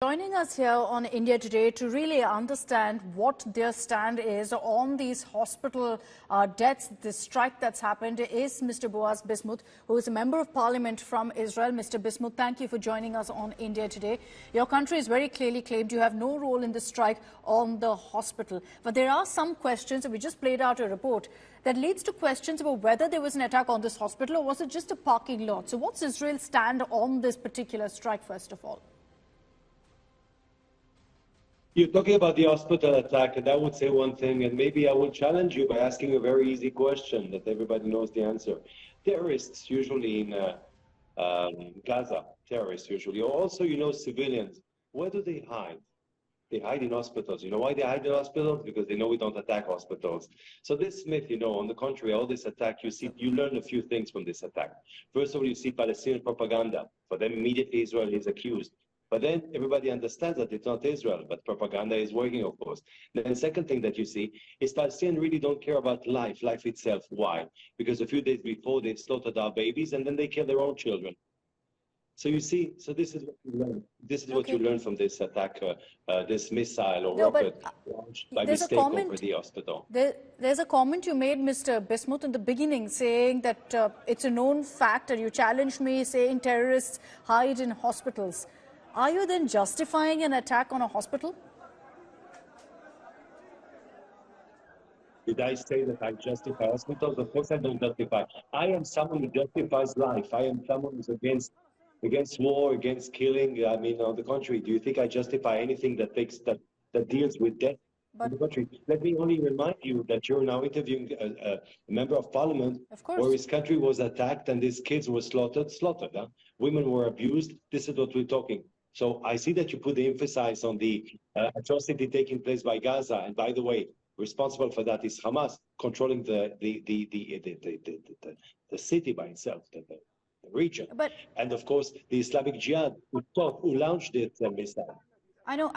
Joining us here on India Today to really understand what their stand is on these hospital deaths, this strike that's happened, is Mr. Boaz Bismuth, who is a member of parliament from Israel. Mr. Bismuth, thank you for joining us on India Today. Your country is very clearly claimed you have no role in the strike on the hospital. But there are some questions, and we just played out a report that leads to questions about whether there was an attack on this hospital or was it just a parking lot. So what's Israel's stand on this particular strike, first of all? You're talking about the hospital attack, and I would say one thing, and maybe I will challenge you by asking a very easy question that everybody knows the answer. Terrorists, usually in Gaza, terrorists usually, or also, civilians, where do they hide? They hide in hospitals. You know why they hide in hospitals? Because they know we don't attack hospitals. So this myth, on the contrary, all this attack, you learn a few things from this attack. First of all, you see Palestinian propaganda. For them, immediately Israel is accused. But then everybody understands that it's not Israel, but propaganda is working, of course. Then the second thing that you see is Palestinians really don't care about life itself. Why? Because a few days before they've slaughtered our babies and then they kill their own children. So you see, this is what you learn. This is what you learn from this attack, this missile or rocket launched by mistake over the hospital. There's a comment you made, Mr. Bismuth, in the beginning saying that it's a known fact, and you challenged me saying terrorists hide in hospitals. Are you then justifying an attack on a hospital? Did I say that I justify hospitals? Of course I don't justify. I am someone who justifies life. I am someone who's against war, against killing. I mean, on the contrary, do you think I justify anything that deals with death? On the contrary, let me only remind you that you're now interviewing a member of parliament where his country was attacked and his kids were slaughtered. Huh? Women were abused. This is what we're talking. So I see that you put the emphasis on the atrocity taking place by Gaza. And by the way, responsible for that is Hamas controlling the city by itself, the region. And of course, the Islamic Jihad who launched it missile. I know.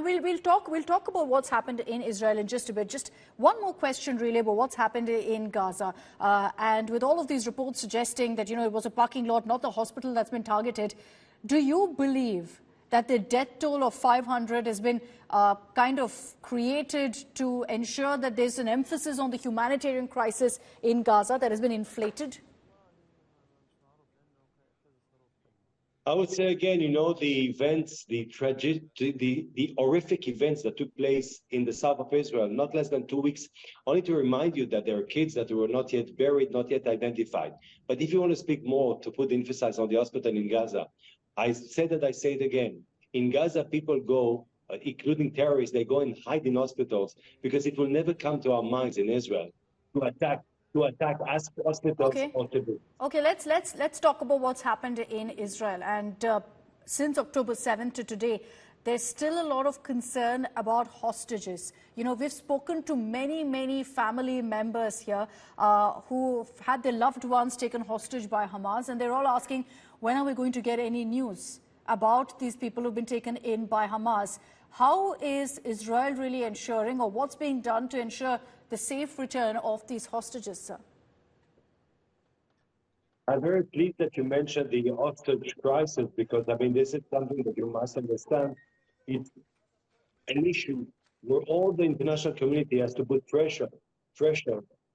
We'll talk about what's happened in Israel in just a bit. Just one more question, really, about what's happened in Gaza. And with all of these reports suggesting that it was a parking lot, not the hospital that's been targeted, do you believe that the death toll of 500 has been kind of created to ensure that there's an emphasis on the humanitarian crisis in Gaza that has been inflated? I would say again, the events, the horrific events that took place in the south of Israel, not less than 2 weeks, only to remind you that there are kids that were not yet buried, not yet identified. But if you want to speak more, to put emphasis on the hospital in Gaza, I said that I say it again. In Gaza, people go, including terrorists, they go and hide in hospitals because it will never come to our minds in Israel to attack as hospitals. Okay, let's talk about what's happened in Israel. And since October 7th to today, there's still a lot of concern about hostages. We've spoken to many family members here who've had their loved ones taken hostage by Hamas, and they're all asking, when are we going to get any news about these people who've been taken in by Hamas? How is Israel really ensuring, or what's being done to ensure the safe return of these hostages, sir? I'm very pleased that you mentioned the hostage crisis because, this is something that you must understand. It's an issue where all the international community has to put pressure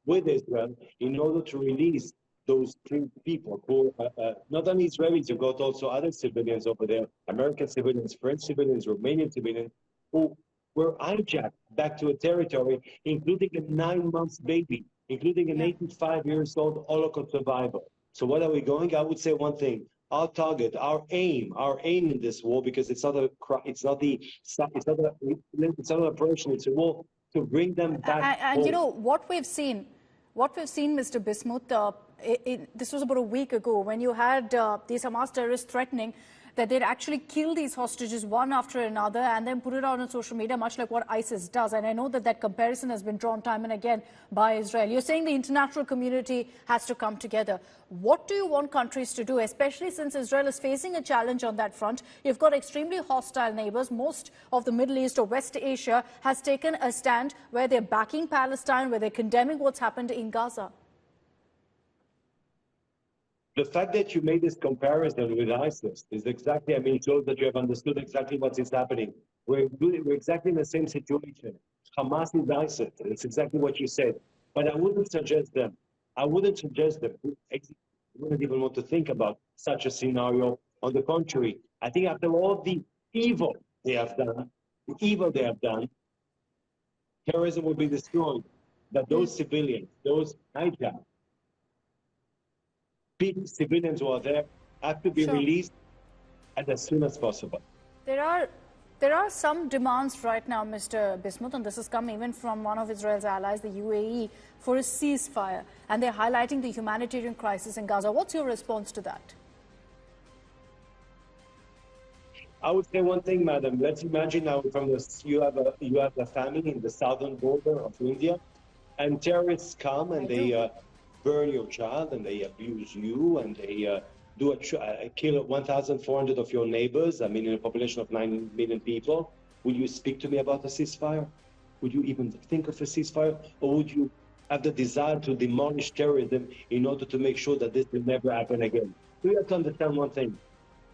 with Israel in order to release those three people who, not only Israelis, you've got also other civilians over there, American civilians, French civilians, Romanian civilians, who were hijacked back to a territory, including a 9-month baby, including an 85-year-old Holocaust survivor. So what are we going? I would say one thing. Our target, our aim in this war, because it's not an operation, it's a war to bring them back and home. what we've seen, Mr. Bismuth, this was about a week ago when you had these Hamas terrorists threatening that they'd actually kill these hostages one after another and then put it out on social media, much like what ISIS does. And I know that comparison has been drawn time and again by Israel. You're saying the international community has to come together. What do you want countries to do, especially since Israel is facing a challenge on that front? You've got extremely hostile neighbors. Most of the Middle East or West Asia has taken a stand where they're backing Palestine, where they're condemning what's happened in Gaza. The fact that you made this comparison with ISIS is exactly, I mean, it shows that you have understood exactly what is happening. We're exactly in the same situation. Hamas is ISIS. It's exactly what you said. But I wouldn't suggest them. I wouldn't suggest them. I wouldn't even want to think about such a scenario. On the contrary, I think after all the evil they have done, terrorism will be destroyed. But those civilians, those hijacked, big civilians who are there have to be released as soon as possible. There are some demands right now, Mr. Bismuth, and this has come even from one of Israel's allies, the UAE, for a ceasefire. And they're highlighting the humanitarian crisis in Gaza. What's your response to that? I would say one thing, madam. Let's imagine now you have a family in the southern border of India, and terrorists come and they burn your child and they abuse you and they kill 1,400 of your neighbors. I mean, in a population of 9 million people. Would you speak to me about a ceasefire? Would you even think of a ceasefire? Or would you have the desire to demolish terrorism in order to make sure that this will never happen again? We have to understand one thing.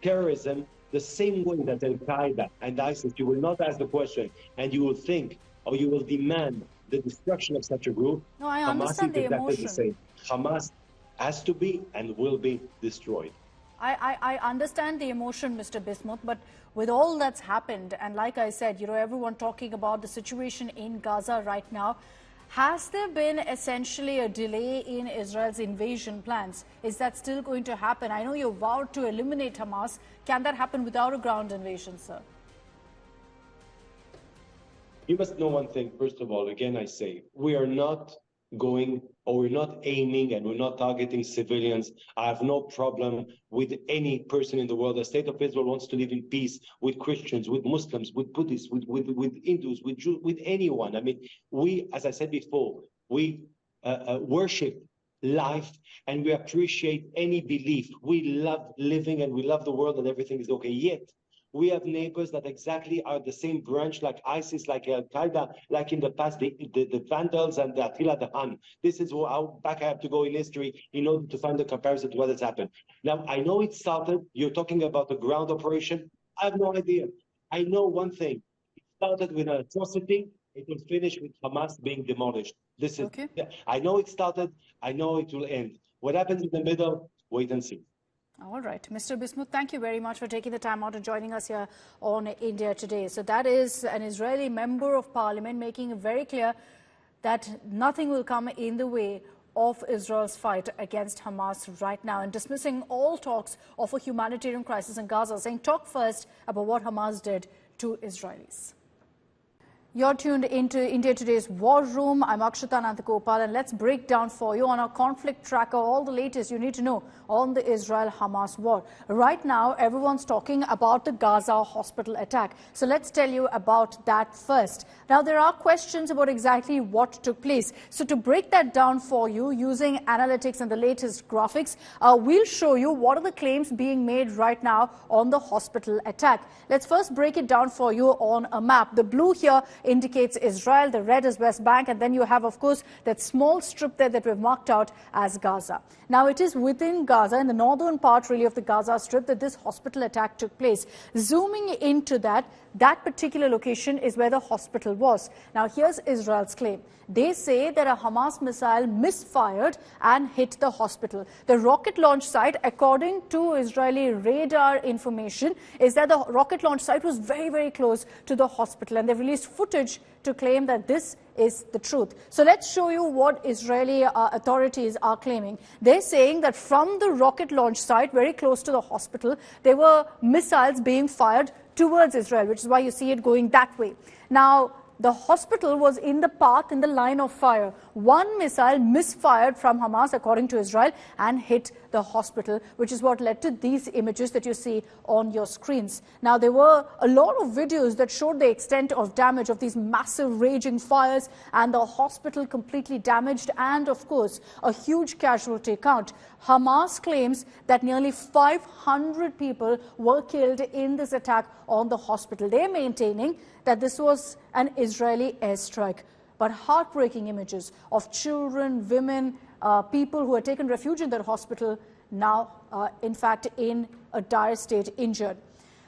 Terrorism, the same way that Al-Qaeda and ISIS, you will not ask the question and you will think or you will demand the destruction of such a group. No, I understand the emotion. The same. Hamas has to be and will be destroyed. I understand the emotion, Mr. Bismuth, but with all that's happened, and like I said, everyone talking about the situation in Gaza right now, has there been essentially a delay in Israel's invasion plans? Is that still going to happen? I know you vowed to eliminate Hamas. Can that happen without a ground invasion, sir? You must know one thing, first of all, again I say, we are not going, or we're not aiming and we're not targeting civilians. I have no problem with any person in the world. The state of Israel wants to live in peace with Christians, with Muslims, with Buddhists, with Hindus, with Jews, with anyone. I mean, we, as I said before, we worship life and we appreciate any belief. We love living and we love the world and everything is okay. Yet, we have neighbors that exactly are the same branch like ISIS, like Al-Qaeda, like in the past, the Vandals and the Attila the Hun. This is how back I have to go in history in order to find the comparison to what has happened. Now, I know it started, you're talking about the ground operation. I have no idea. I know one thing. It started with an atrocity. It will finish with Hamas being demolished. This is, okay. I know it started. I know it will end. What happens in the middle, wait and see. All right. Mr. Bismuth, thank you very much for taking the time out and joining us here on India Today. So that is an Israeli member of parliament making it very clear that nothing will come in the way of Israel's fight against Hamas right now and dismissing all talks of a humanitarian crisis in Gaza, saying talk first about what Hamas did to Israelis. You're tuned into India Today's War Room. I'm Akshita, Nandagopal, and let's break down for you on our conflict tracker all the latest you need to know on the Israel-Hamas war. Right now, everyone's talking about the Gaza hospital attack. So let's tell you about that first. Now, there are questions about exactly what took place. So to break that down for you using analytics and the latest graphics, we'll show you what are the claims being made right now on the hospital attack. Let's first break it down for you on a map. The blue here indicates Israel, the red is West Bank, and then you have, of course, that small strip there that we've marked out as Gaza. Now, it is within Gaza, in the northern part, really, of the Gaza Strip, that this hospital attack took place. Zooming into that particular location is where the hospital was. Now, here's Israel's claim. They say that a Hamas missile misfired and hit the hospital. The rocket launch site, according to Israeli radar information, is that the rocket launch site was very, very close to the hospital. And they've released footage to claim that this is the truth. So let's show you what Israeli authorities are claiming. They're saying that from the rocket launch site, very close to the hospital, there were missiles being fired towards Israel, which is why you see it going that way. Now, the hospital was in the path, in the line of fire. One missile misfired from Hamas, according to Israel, and hit the hospital, which is what led to these images that you see on your screens. Now, there were a lot of videos that showed the extent of damage of these massive raging fires and the hospital completely damaged and, of course, a huge casualty count. Hamas claims that nearly 500 people were killed in this attack on the hospital. They're maintaining that this was an Israeli airstrike. But heartbreaking images of children, women, people who had taken refuge in that hospital now, in fact, in a dire state, injured.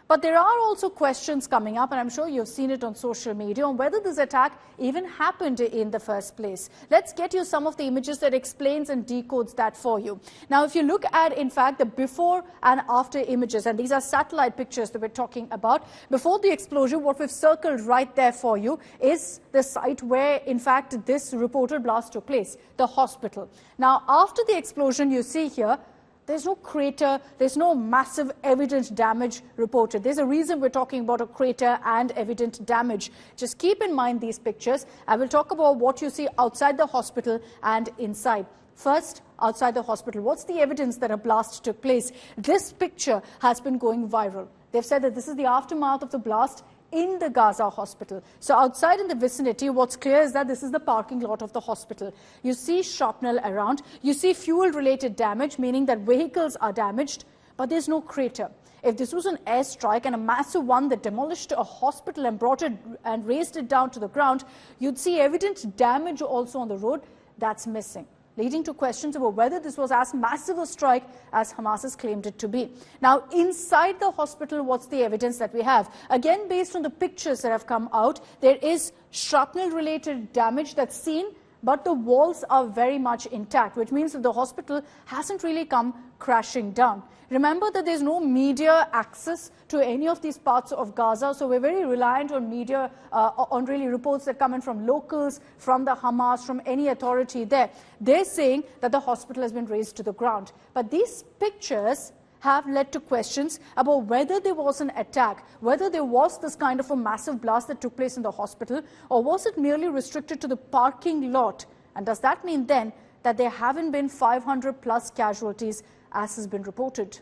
But there are also questions coming up, and I'm sure you've seen it on social media, on whether this attack even happened in the first place. Let's get you some of the images that explains and decodes that for you. Now, if you look at, in fact, the before and after images, and these are satellite pictures that we're talking about, before the explosion, what we've circled right there for you is the site where, in fact, this reported blast took place, the hospital. Now, after the explosion, you see here, there's no crater, there's no massive evident damage reported. There's a reason we're talking about a crater and evident damage. Just keep in mind these pictures. I will talk about what you see outside the hospital and inside. First, outside the hospital, what's the evidence that a blast took place? This picture has been going viral. They've said that this is the aftermath of the blast in the Gaza hospital. So outside in the vicinity, what's clear is that this is the parking lot of the hospital. You see shrapnel around. You see fuel-related damage, meaning that vehicles are damaged, but there's no crater. If this was an airstrike and a massive one that demolished a hospital and brought it and raised it down to the ground, you'd see evident damage also on the road. That's missing, leading to questions about whether this was as massive a strike as Hamas has claimed it to be. Now, inside the hospital, what's the evidence that we have? Again, based on the pictures that have come out, there is shrapnel-related damage that's seen, but the walls are very much intact, which means that the hospital hasn't really come crashing down. Remember that there's no media access to any of these parts of Gaza, so we're very reliant on media, on really reports that come in from locals, from the Hamas, from any authority there. They're saying that the hospital has been razed to the ground. But these pictures have led to questions about whether there was an attack, whether there was this kind of a massive blast that took place in the hospital, or was it merely restricted to the parking lot? And does that mean then that there haven't been 500 plus casualties as has been reported?